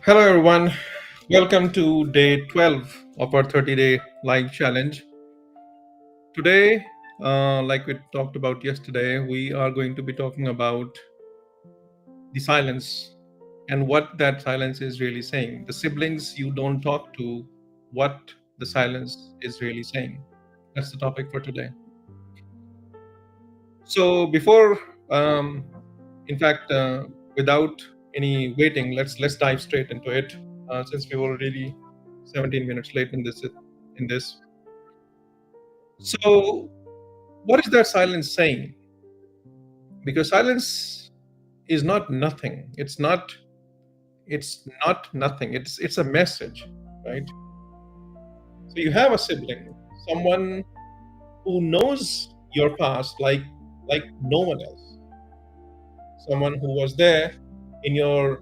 Hello, everyone. Welcome to day 12 of our 30-day live challenge. Today, like we talked about yesterday, we are going to be talking about the silence and what that silence is really saying. The siblings you don't talk to, what the silence is really saying. That's the topic for today. So, um, in fact, without any waiting, let's dive straight into it. Since we were already 17 minutes late in this. So, what is that silence saying? Because silence is not nothing. It's not nothing. It's a message, right? So you have a sibling, someone who knows your past like no one else. Someone who was there in your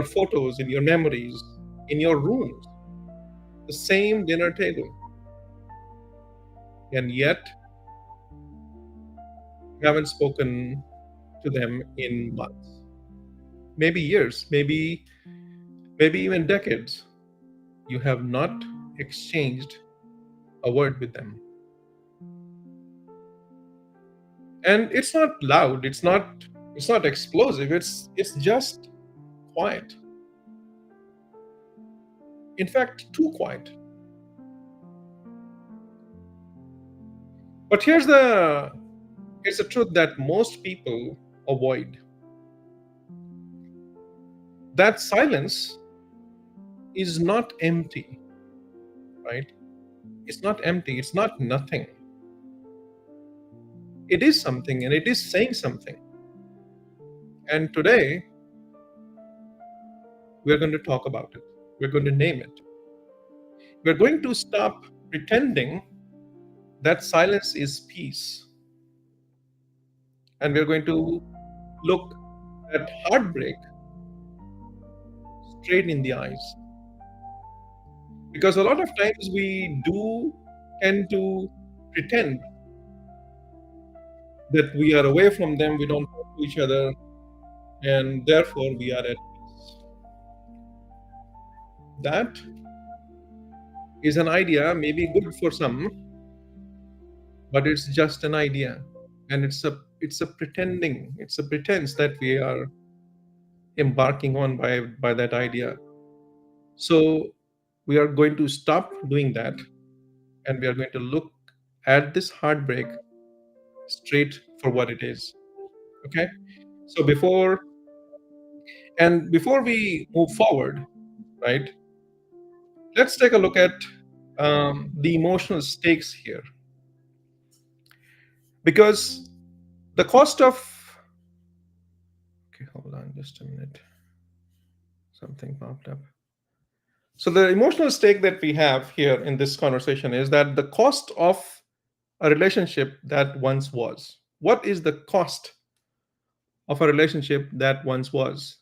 photos, in your memories, in your rooms, the same dinner table, and yet you haven't spoken to them in months, maybe years, maybe even decades. You have not exchanged a word with them. And it's not loud, it's not explosive, it's just quiet. In fact, too quiet. But here's the truth that most people avoid. That silence is not empty, right? It's not empty, it's not nothing. It is something and it is saying something. And today we're going to talk about it. We're going to name it. We're going to stop pretending that silence is peace. And we're going to look at heartbreak straight in the eyes. Because a lot of times we do tend to pretend that we are away from them, we don't talk to each other, and therefore we are at peace. That is an idea, maybe good for some, but it's just an idea. And it's a pretending, it's a pretense that we are embarking on by that idea. So we are going to stop doing that, and we are going to look at this heartbreak straight for what it is. Okay. So before we move forward, right, let's take a look at the emotional stakes here, because the cost of okay, hold on just a minute, something popped up. So the emotional stake that we have here in this conversation is that the cost of a relationship that once was. What is the cost of a relationship that once was?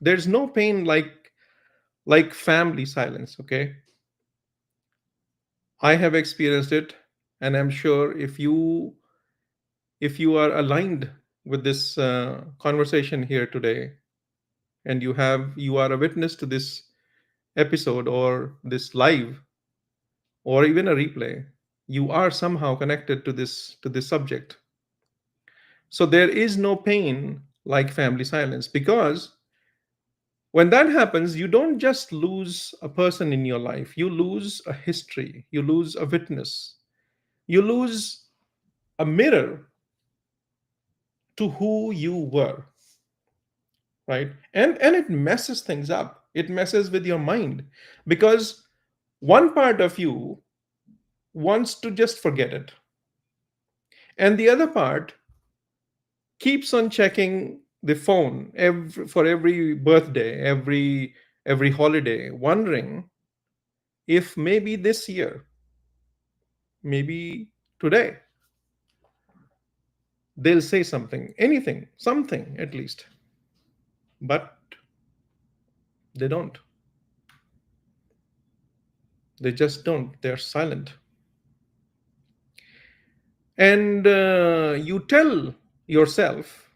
There's no pain like family silence, okay? I have experienced it, and I'm sure if you are aligned with this conversation here today, and you are a witness to this episode or this live or even a replay, you are somehow connected to this subject. So there is no pain like family silence, because when that happens, you don't just lose a person in your life, you lose a history, you lose a witness, you lose a mirror to who you were, right? And it messes things up, it messes with your mind, because one part of you wants to just forget it, and the other part keeps on checking the phone for every birthday, every holiday, wondering if maybe this year, maybe today, they'll say something, anything, something at least. But they don't. They just don't. They're silent. And you tell yourself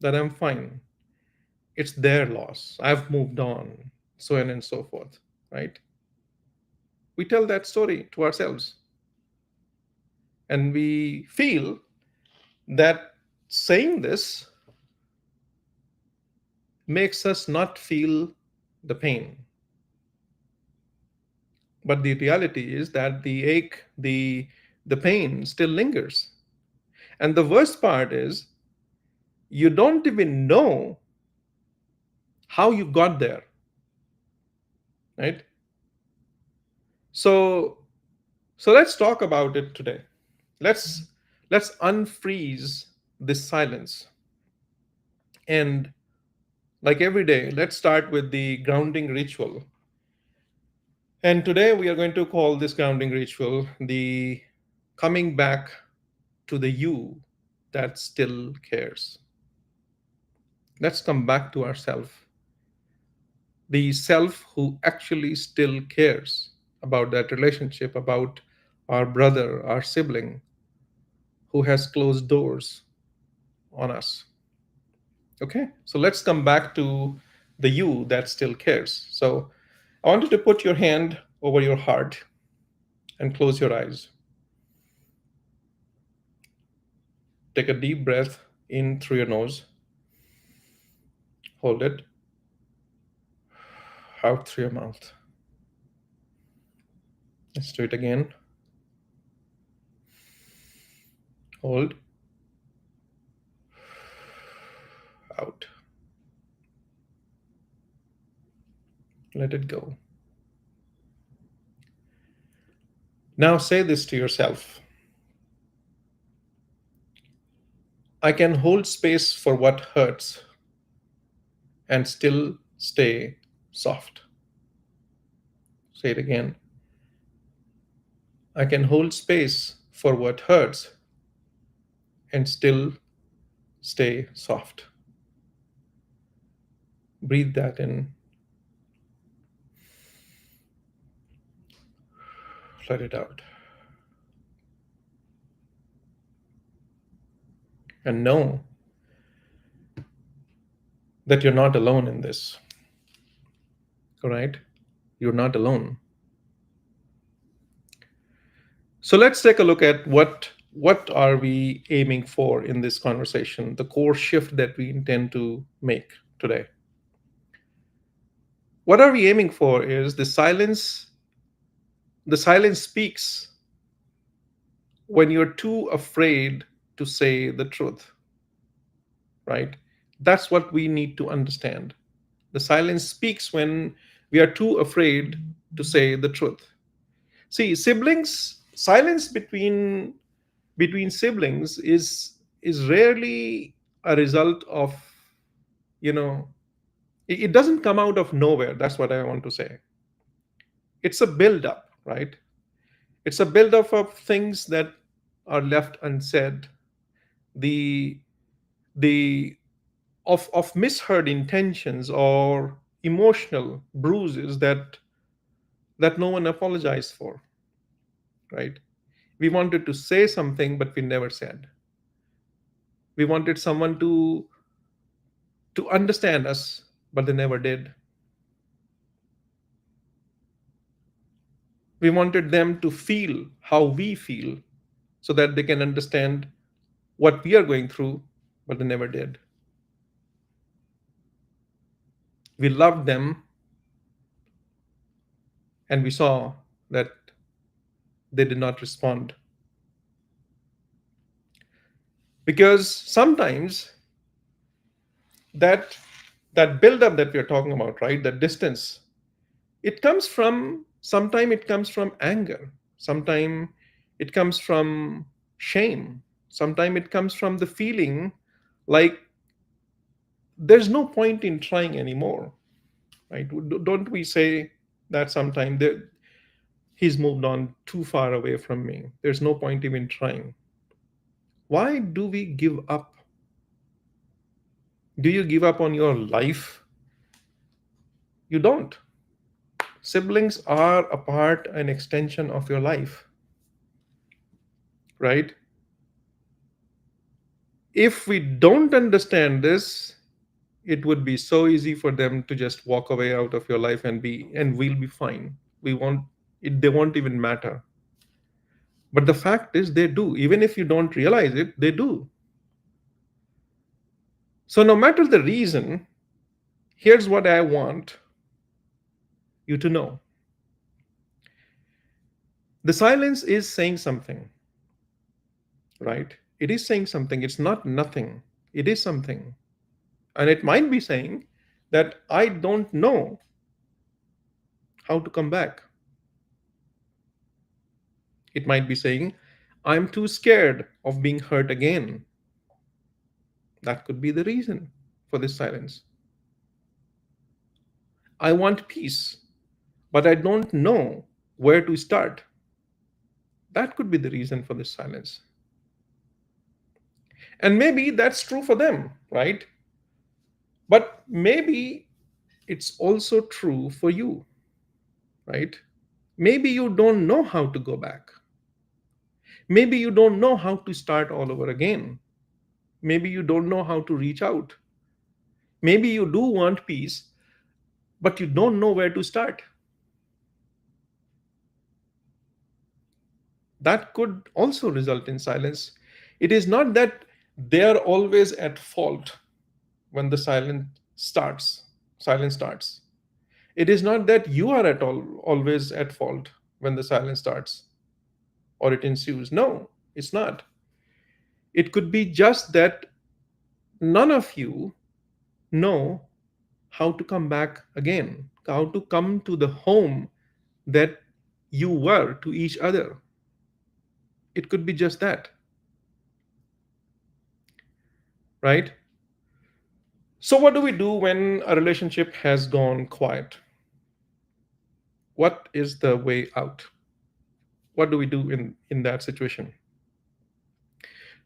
that I'm fine. it's their loss, I've moved on, so on and so forth, right? We tell that story to ourselves, and we feel that saying this makes us not feel the pain. But the reality is that the ache, the pain still lingers. And the worst part is you don't even know how you got there, right? So so let's talk about it today. Let's let's unfreeze this silence. And like every day, let's start with the grounding ritual. And today we are going to call this grounding ritual the coming back to the you that still cares. Let's come back to ourself, the self who actually still cares about that relationship, about our brother, our sibling who has closed doors on us. Okay, so let's come back to the you that still cares. So I want you to put your hand over your heart and close your eyes. Take a deep breath in through your nose, hold it, out through your mouth. Let's do it again. Hold, out, let it go. Now say this to yourself: I can hold space for what hurts and still stay soft. Say it again. I can hold space for what hurts and still stay soft. Breathe that in, let it out. And know that you're not alone in this. All right? You're not alone. So let's take a look at what are we aiming for in this conversation, the core shift that we intend to make today. What are we aiming for is the silence speaks when you're too afraid to say the truth, right? That's what we need to understand. The silence speaks when we are too afraid to say the truth. See, siblings, silence between siblings is rarely a result of, you know, it doesn't come out of nowhere. That's what I want to say. It's a build up, right? It's a build up of things that are left unsaid, the the of misheard intentions or emotional bruises that no one apologized for, right? We wanted to say something but we never said. We wanted someone to understand us but they never did. We wanted them to feel how we feel so that they can understand what we are going through, but they never did. We loved them and we saw that they did not respond. Because sometimes that that buildup that we are talking about, right? That distance, it comes from sometime it comes from anger, sometime it comes from shame, sometime it comes from the feeling like there's no point in trying anymore, right? Don't we say that sometime that he's moved on too far away from me, there's no point even trying? Why do we give up? Do you give up on your life? You don't. Siblings are a part, an extension of your life, right? If we don't understand this, it would be so easy for them to just walk away out of your life and we'll be fine. We won't they won't even matter. But the fact is they do. Even if you don't realize it, they do. So no matter the reason, here's what I want you to know. The silence is saying something, right? It is saying something. It's not nothing. It is something. And it might be saying that I don't know how to come back. It might be saying, I'm too scared of being hurt again. That could be the reason for this silence. I want peace, but I don't know where to start. That could be the reason for this silence. And maybe that's true for them, right? But maybe it's also true for you, right? Maybe you don't know how to go back. Maybe you don't know how to start all over again. Maybe you don't know how to reach out. Maybe you do want peace, but you don't know where to start. That could also result in silence. It is not that they are always at fault when the silence starts. It is not that you are at all always at fault when the silence starts or it ensues. No, it's not. It could be just that none of you know how to come back again, how to come to the home that you were to each other. It could be just that, right? So, what do we do when a relationship has gone quiet? What is the way out? What do we do in that situation?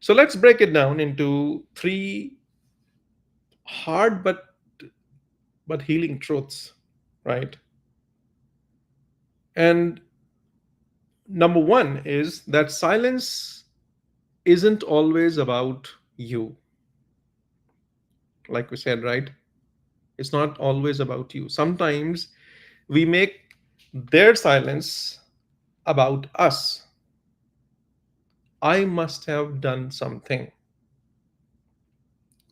So, let's break it down into three hard but healing truths, right? And number one is that silence isn't always about you. Like we said, right? It's not always about you. Sometimes we make their silence about us. I must have done something.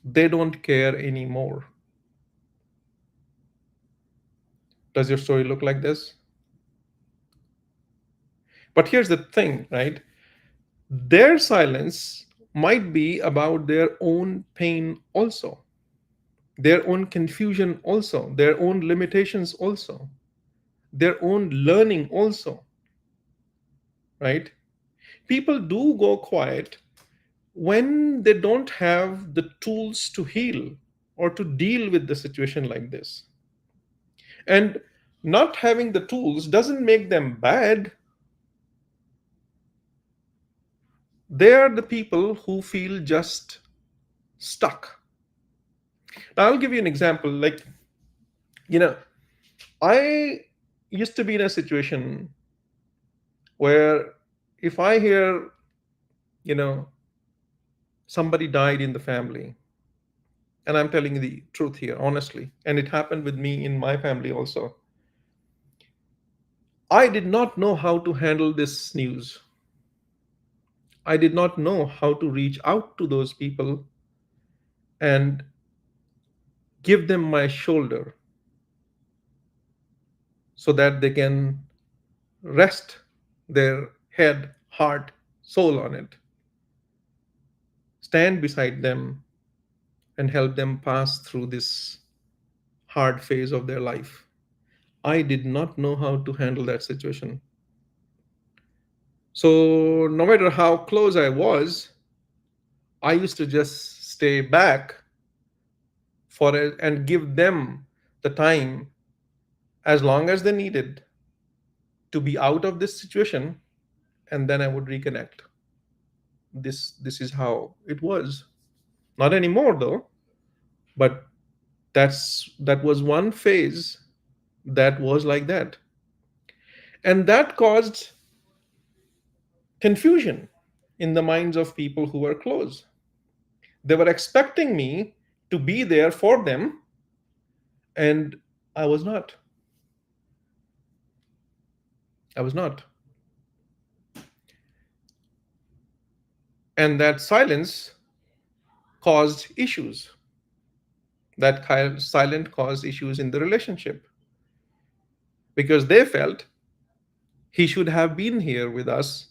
They don't care anymore. Does your story look like this? But here's the thing, right? Their silence might be about their own pain also, their own confusion also, their own limitations also, their own learning also, right? People do go quiet when they don't have the tools to heal or to deal with the situation like this. And not having the tools doesn't make them bad. They are the people who feel just stuck. Now, I'll give you an example. Like, you know, I used to be in a situation where if I hear, you know, somebody died in the family, and I'm telling you the truth here, honestly, and it happened with me in my family also, I did not know how to handle this news. I did not know how to reach out to those people and give them my shoulder so that they can rest their head, heart, soul on it, stand beside them, and help them pass through this hard phase of their life. I did not know how to handle that situation. So, no matter how close I was, I used to just stay back for it and give them the time as long as they needed to be out of this situation, and then I would reconnect. This is how it was. Not anymore though, but that was one phase that was like that. And that caused confusion in the minds of people who were close. They were expecting me to be there for them, And I was not. I was not. And that silence caused issues. Silent caused issues in the relationship because they felt he should have been here with us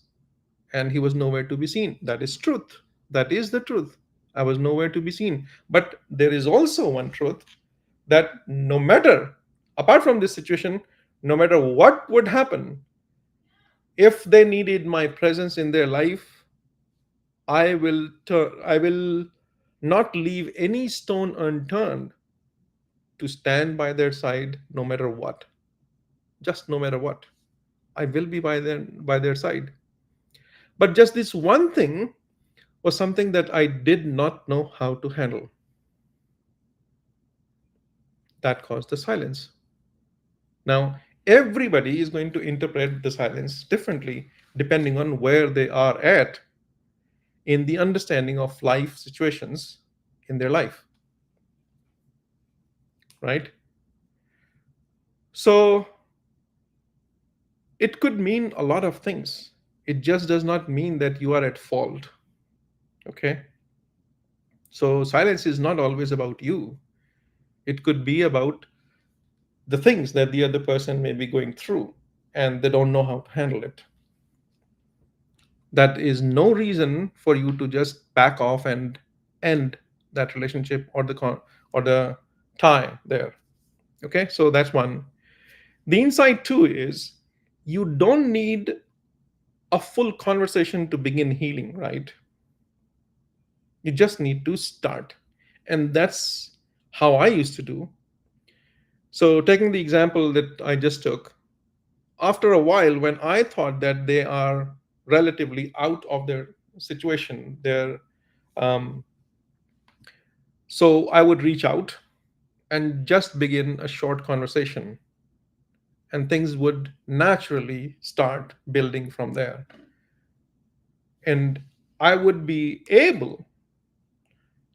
and he was nowhere to be seen. That is truth. That is the truth. I was nowhere to be seen. But there is also one truth that no matter, apart from this situation, no matter what would happen, if they needed my presence in their life, I will not leave any stone unturned to stand by their side no matter what. Just no matter what. I will be by their side. But just this one thing was something that I did not know how to handle. That caused the silence. Now, everybody is going to interpret the silence differently depending on where they are at in the understanding of life situations in their life, right? So, it could mean a lot of things. It just does not mean that you are at fault, okay? So, silence is not always about you. It could be about the things that the other person may be going through and they don't know how to handle it. That is no reason for you to just back off and end that relationship or the tie there. Okay, so that's one. The insight two is you don't need a full conversation to begin healing, right? You just need to start. And that's how I used to do. So taking the example that I just took, after a while, when I thought that they are relatively out of their situation, um, so I would reach out and just begin a short conversation, and things would naturally start building from there. And I would be able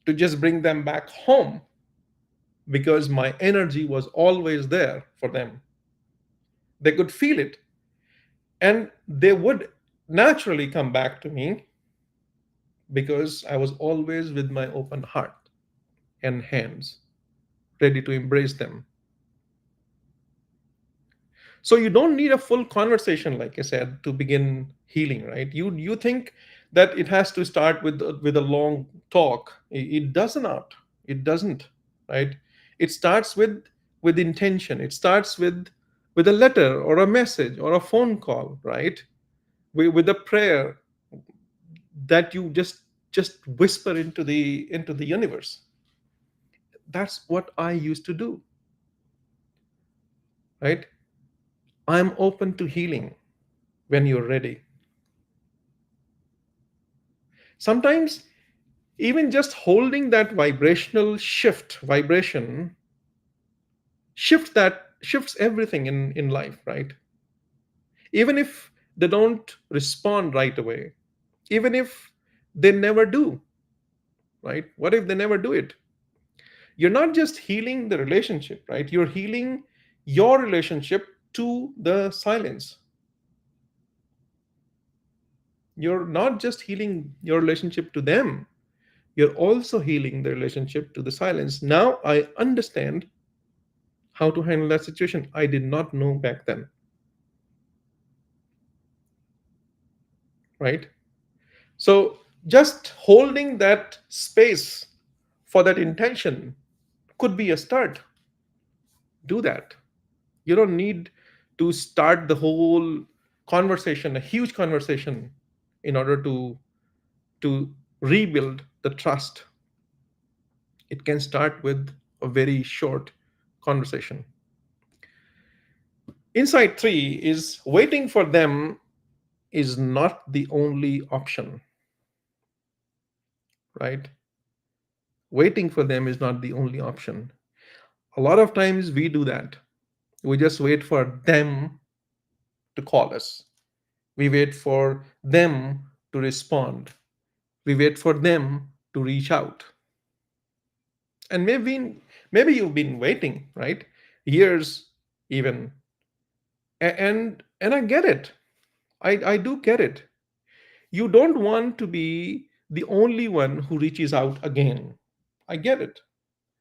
to just bring them back home because my energy was always there for them. They could feel it, and they would naturally come back to me because I was always with my open heart and hands ready to embrace them. So you don't need a full conversation, like I said, to begin healing, right? You think that it has to start with a long talk. It does not. It doesn't, right? It starts with intention. It starts with a letter or a message or a phone call, right? With a prayer that you just whisper into the universe. That's what I used to do, right? I'm open to healing when you're ready. Sometimes even just holding that vibration shifts everything in life, right? Even if they don't respond right away, even if they never do, right? What if they never do it? You're not just healing the relationship, right? You're healing your relationship to the silence. You're not just healing your relationship to them, you're also healing the relationship to the silence. Now I understand how to handle that situation. I did not know back then, right? So just holding that space for that intention could be a start. Do that. You don't need to start the whole conversation, a huge conversation, in order to rebuild the trust. It can start with a very short conversation. Insight three is waiting for them is not the only option, right? Waiting for them is not the only option. A lot of times we do that. We just wait for them to call us. We wait for them to respond. We wait for them to reach out. And Maybe you've been waiting, right? Years even. And I get it. I do get it. You don't want to be the only one who reaches out again. I get it.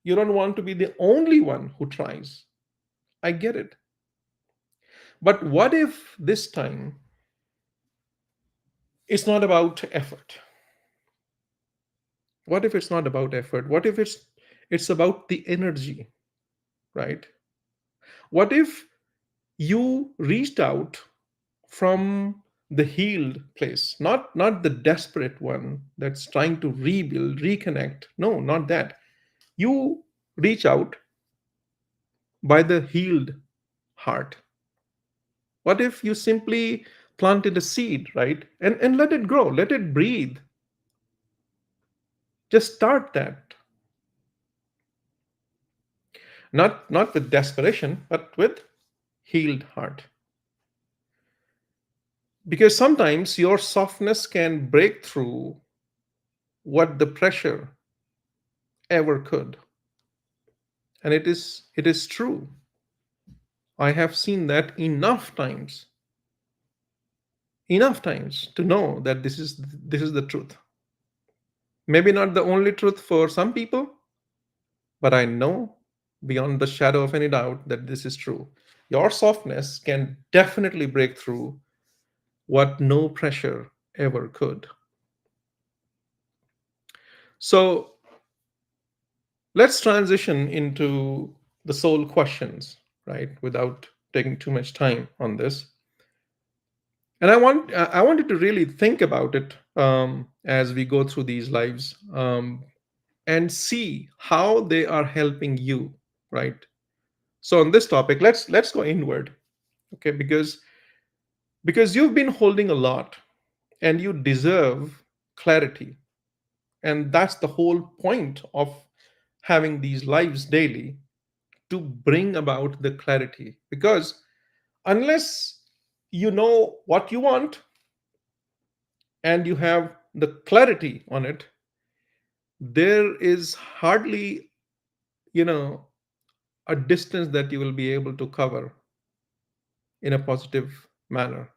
You don't want to be the only one who tries. I get it. But what if this time it's not about effort? What if it's not about effort? What if it's about the energy, right? What if you reached out from the healed place, not the desperate one that's trying to rebuild, reconnect. No, not that. You reach out by the healed heart. What if you simply planted a seed, right? And let it grow, let it breathe. Just start that. Not with desperation, but with healed heart. Because sometimes your softness can break through what the pressure ever could. And it is true. I have seen that enough times to know that this is the truth. Maybe not the only truth for some people, but I know beyond the shadow of any doubt that this is true. Your softness can definitely break through what no pressure ever could. So let's transition into the soul questions, right? Without taking too much time on this. And I want you to really think about it as we go through these lives, and see how they are helping you, right? So on this topic, let's go inward, okay? Because you've been holding a lot, and you deserve clarity, and that's the whole point of having these lives daily, to bring about the clarity. Because unless you know what you want and you have the clarity on it, there is hardly, you know, a distance that you will be able to cover in a positive manner.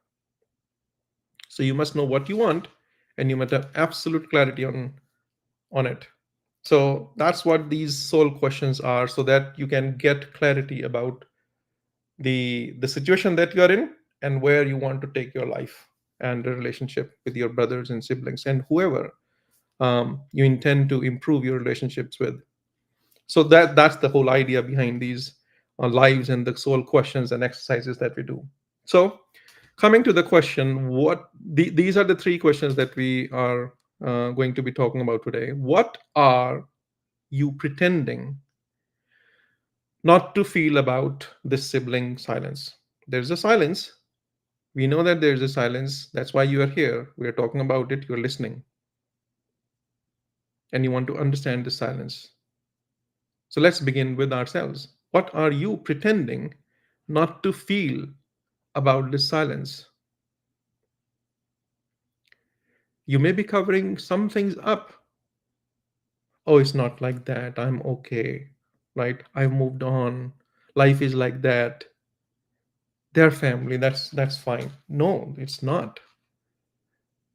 So you must know what you want, and you must have absolute clarity on it. So that's what these soul questions are, so that you can get clarity about the situation that you are in, and where you want to take your life and the relationship with your brothers and siblings and whoever you intend to improve your relationships with. So that's the whole idea behind these lives and the soul questions and exercises that we do. So coming to the question, these are the three questions that we are going to be talking about today. What are you pretending not to feel about this sibling silence? There's a silence. We know that there's a silence. That's why you are here. We are talking about it. You're listening, and you want to understand the silence. So let's begin with ourselves. What are you pretending not to feel about this silence? You may be covering some things up. Oh, it's not like that. I'm okay, right? I've moved on. Life is like that. Their family, that's fine. No, it's not.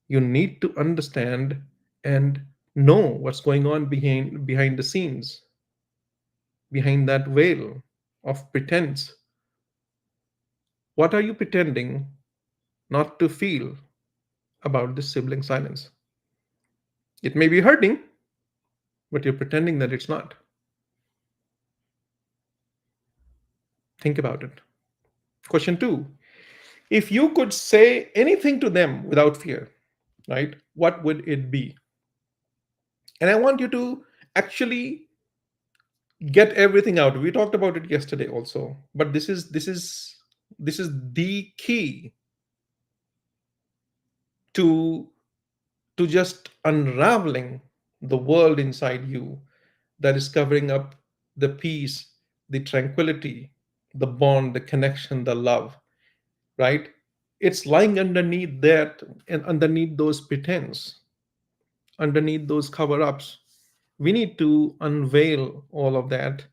You need to understand and know what's going on behind the scenes, behind that veil of pretense. What are you pretending not to feel about this sibling silence? It may be hurting, but you're pretending that it's not. Think about it. Question two: if you could say anything to them without fear, right, what would it be? And I want you to actually get everything out. We talked about it yesterday also, but this is the key to just unraveling the world inside you that is covering up the peace, the tranquility, the bond, the connection, the love, right? It's lying underneath that, and underneath those pretense, underneath those cover ups. We need to unveil all of that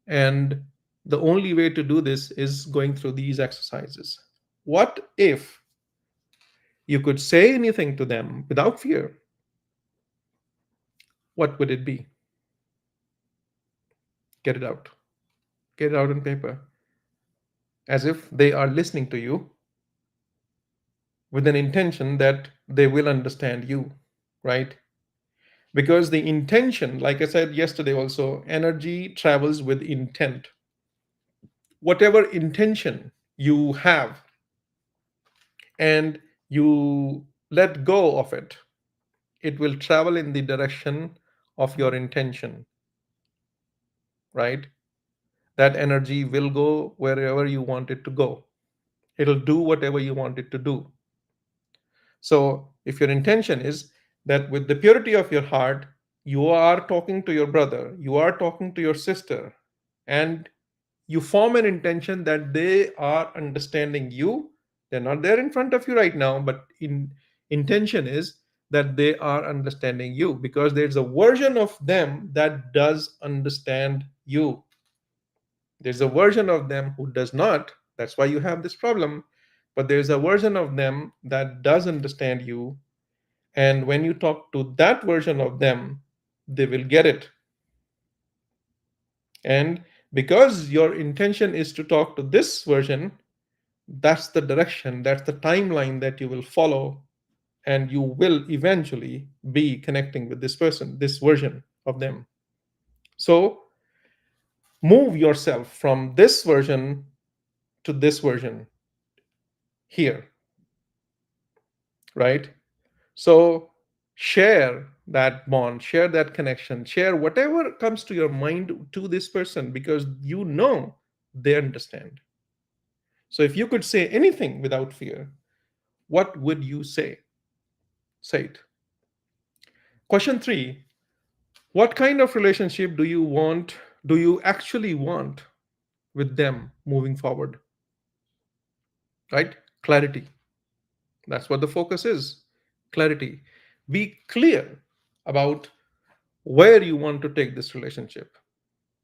And the only way to do this is going through these exercises. What if you could say anything to them without fear? What would it be? Get it out. Get it out on paper, as if they are listening to you with an intention that they will understand you, right? Because the intention, like I said yesterday also, energy travels with intent. Whatever intention you have and you let go of it, it will travel in the direction of your intention, right? That energy will go wherever you want it to go. It'll do whatever you want it to do. So, if your intention is that with the purity of your heart, you are talking to your brother, you are talking to your sister, and you form an intention that they are understanding you. They're not there in front of you right now, but in intention is that they are understanding you, because there's a version of them that does understand you. There's a version of them who does not. That's why you have this problem. But there's a version of them that does understand you. And when you talk to that version of them, they will get it. And because your intention is to talk to this version, that's the direction, that's the timeline that you will follow. And you will eventually be connecting with this person, this version of them. So move yourself from this version to this version here, right? So share that bond, share that connection, share whatever comes to your mind to this person, because you know they understand. So if you could say anything without fear, what would you say? Say it. Question three: what kind of relationship do you want? Do you actually want with them moving forward? Right? Clarity. That's what the focus is. Clarity. Be clear about where you want to take this relationship,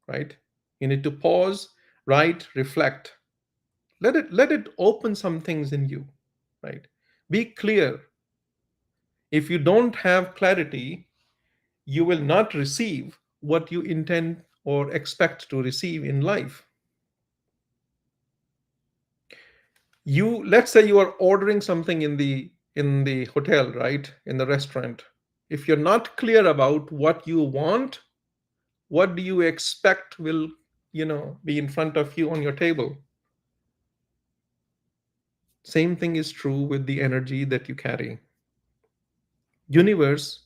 right? You need to pause, write, reflect. Let it open some things in you, right? Be clear. If you don't have clarity, you will not receive what you intend or expect to receive in life. You, let's say you are ordering something in the hotel, right? In the restaurant. If you're not clear about what you want, what do you expect will, be in front of you on your table? Same thing is true with the energy that you carry. Universe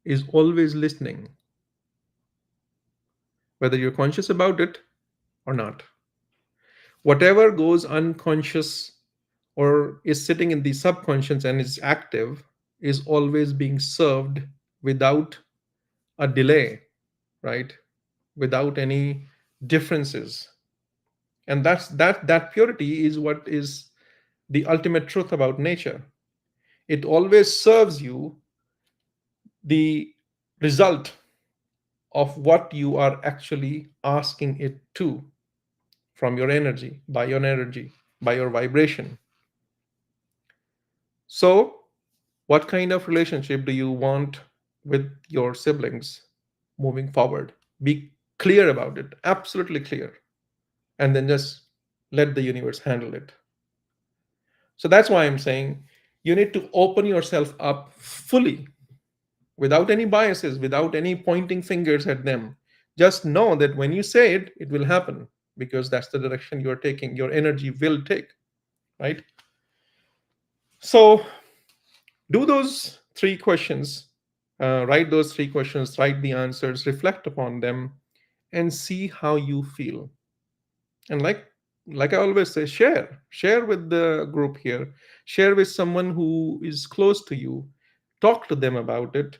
is always listening, whether you're conscious about it or not. Whatever goes unconscious or is sitting in the subconscious and is active is always being served without a delay, right? Without any differences. And that purity is what is the ultimate truth about nature. It always serves you the result of what you are actually asking it to, from your energy, by your vibration. So, what kind of relationship do you want with your siblings moving forward? Be clear about it, absolutely clear, and then just let the universe handle it. So, that's why I'm saying you need to open yourself up fully, without any biases, without any pointing fingers at them. Just know that when you say it, it will happen, because that's the direction you're taking, your energy will take, right? So, do those three questions, write those three questions, write the answers, reflect upon them, and see how you feel. And like I always say, share with the group here, share with someone who is close to you, talk to them about it,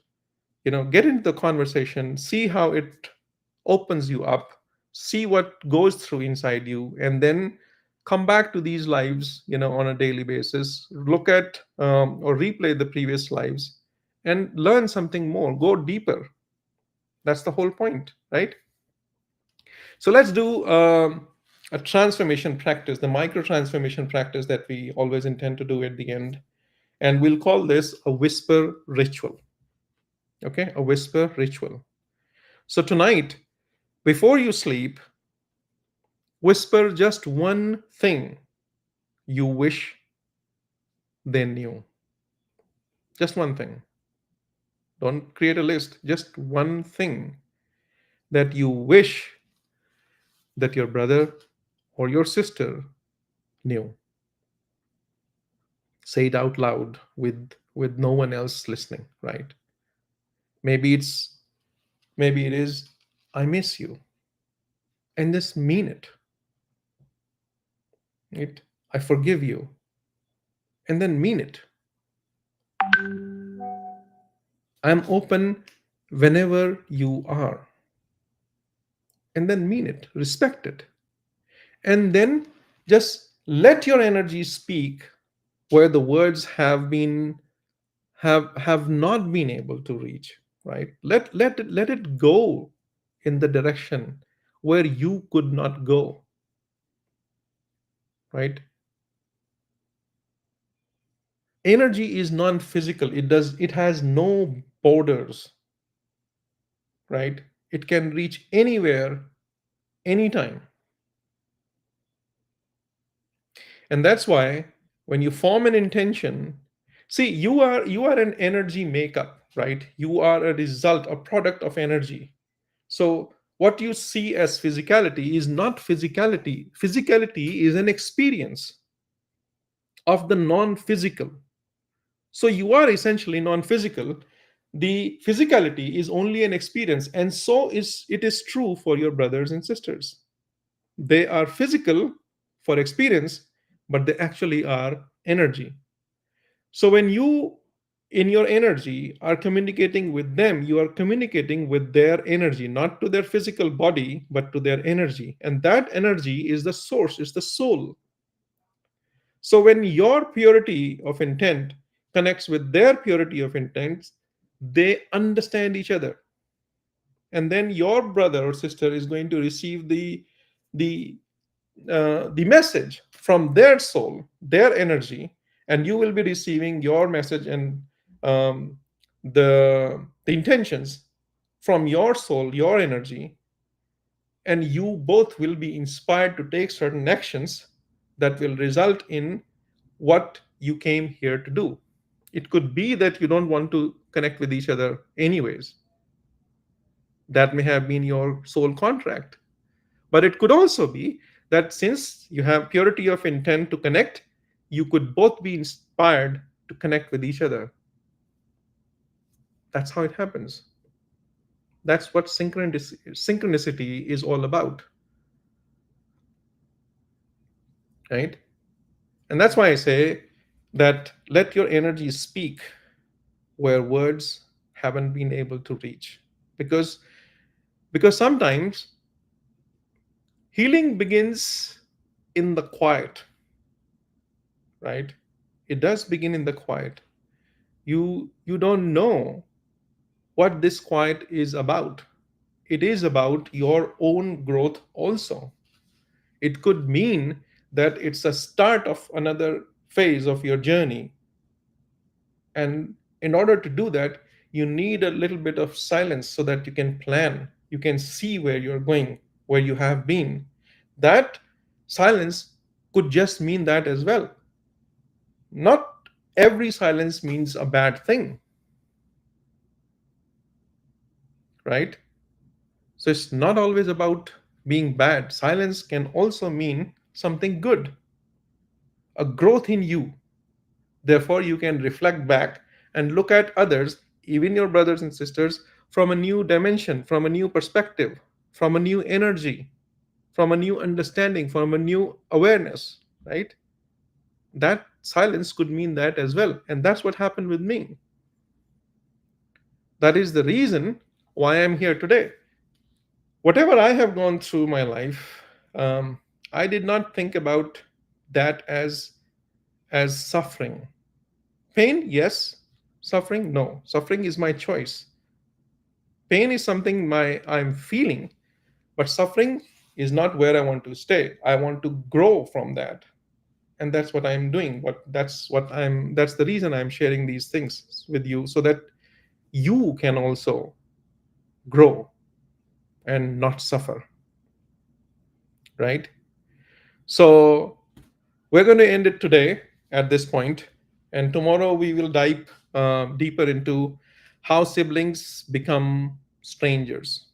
get into the conversation, see how it opens you up, see what goes through inside you, and then come back to these lives, on a daily basis, look at or replay the previous lives, and learn something more, go deeper. That's the whole point, right? So let's do a transformation practice, the micro transformation practice that we always intend to do at the end. And we'll call this a whisper ritual. Okay, a whisper ritual. So tonight, before you sleep, whisper just one thing you wish they knew. Just one thing. Don't create a list, just one thing that you wish that your brother or your sister knew. Say it out loud with no one else listening, right? Maybe it's maybe it is I miss you, and just mean it. It I forgive you, and then mean it. I'm open whenever you are, and then mean it. Respect it, and then just let your energy speak where the words have not been able to reach, right? Let it go in the direction where you could not go, right? Energy is non-physical. It has no borders, right? It can reach anywhere, anytime. And that's why when you form an intention, see, you are an energy makeup, right? You are a result, a product of energy. So what you see as physicality is not physicality. Physicality is an experience of the non-physical. So you are essentially non-physical. The physicality is only an experience, and so is it is true for your brothers and sisters. They are physical for experience, but they actually are energy. So when you in your energy are communicating with them, you are communicating with their energy, not to their physical body, but to their energy. And that energy is the source, is the soul. So when your purity of intent connects with their purity of intent, they understand each other. And then your brother or sister is going to receive the the message from their soul, their energy, and you will be receiving your message and um, the intentions from your soul, your energy, and you both will be inspired to take certain actions that will result in what you came here to do. It could be that you don't want to connect with each other anyways. That may have been your soul contract. But it could also be that since you have purity of intent to connect, you could both be inspired to connect with each other. That's how it happens. That's what synchronicity is all about, right? And that's why I say that let your energy speak where words haven't been able to reach. Because because sometimes healing begins in the quiet, right? It does begin in the quiet. You don't know what this quiet is about. It is about your own growth also. It could mean that it's a start of another phase of your journey. And in order to do that, you need a little bit of silence so that you can plan, you can see where you're going, where you have been. That silence could just mean that as well. Not every silence means a bad thing, right? So it's not always about being bad. Silence can also mean something good, a growth in you. Therefore, you can reflect back and look at others, even your brothers and sisters, from a new dimension, from a new perspective, from a new energy, from a new understanding, from a new awareness, right? That silence could mean that as well. And that's what happened with me. That is the reason why I'm here today. Whatever I have gone through my life, I did not think about that as suffering. Pain, yes. Suffering, no. Suffering is my choice. Pain is something my I'm feeling, but suffering, is not where I want to stay. I want to grow from that. And that's what I'm doing. That's the reason I'm sharing these things with you, so that you can also grow and not suffer, right? So we're going to end it today at this point, and tomorrow we will dive deeper into how siblings become strangers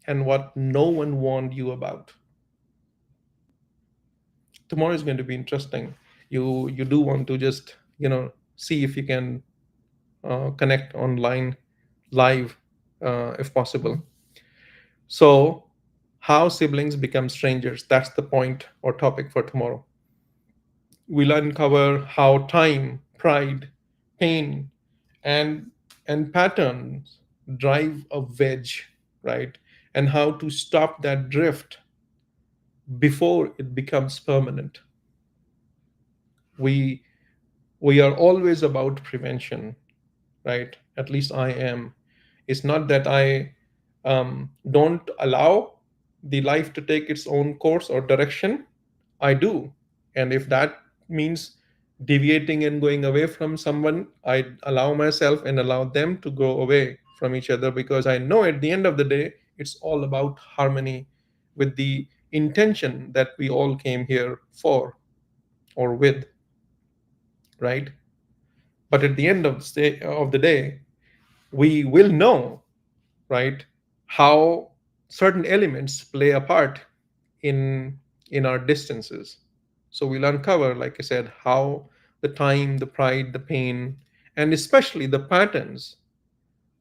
and what no one warned you about. Tomorrow is going to be interesting. You do want to just see if you can connect online live, if possible. So, how siblings become strangers, that's the point or topic for tomorrow. We'll uncover how time, pride, pain, and patterns drive a wedge, right? And how to stop that drift before it becomes permanent. We we are always about prevention, right? At least I am. It's not that I don't allow the life to take its own course or direction. I do. And if that means deviating and going away from someone, I allow myself and allow them to go away from each other, because I know at the end of the day, it's all about harmony with the intention that we all came here for or with, right? But at the end of the day, we will know, right, how certain elements play a part in our distances. So we'll uncover, like I said, how the time, the pride, the pain, and especially the patterns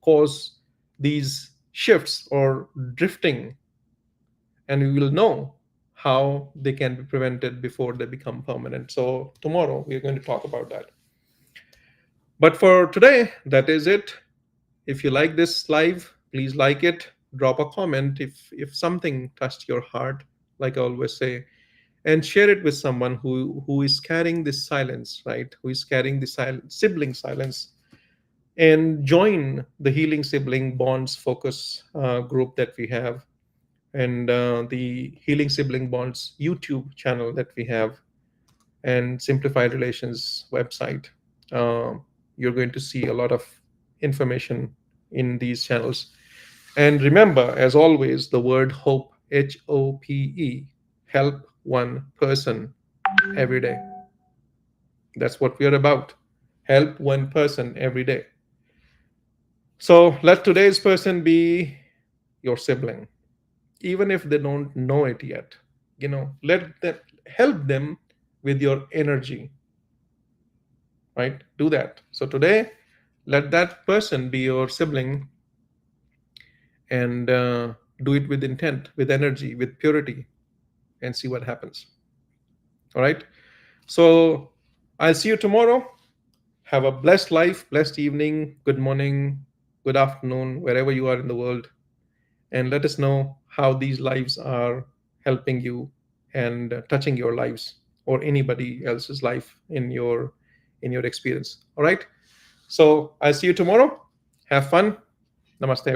cause these shifts or drifting, and we will know how they can be prevented before they become permanent. So tomorrow we're going to talk about that. But for today, that is it. If you like this live, please like it. Drop a comment if something touched your heart, like I always say, and share it with someone who is carrying this silence, right? Who is carrying the sibling silence, and join the Healing Sibling Bonds Focus group that we have, and the Healing Sibling Bonds YouTube channel that we have, and Simplified Relations website. You're going to see a lot of information in these channels. And remember, as always, the word hope, HOPE, help one person every day. That's what we are about. Help one person every day. So let today's person be your sibling, even if they don't know it yet. Let them, help them with your energy, right? Do that. So today, let that person be your sibling, and do it with intent, with energy, with purity, and see what happens. All right. So I'll see you tomorrow. Have a blessed life, blessed evening, good morning, good afternoon, wherever you are in the world. And let us know how these lives are helping you and touching your lives or anybody else's life in your experience. All right. So I'll see you tomorrow. Have fun. Namaste, everyone.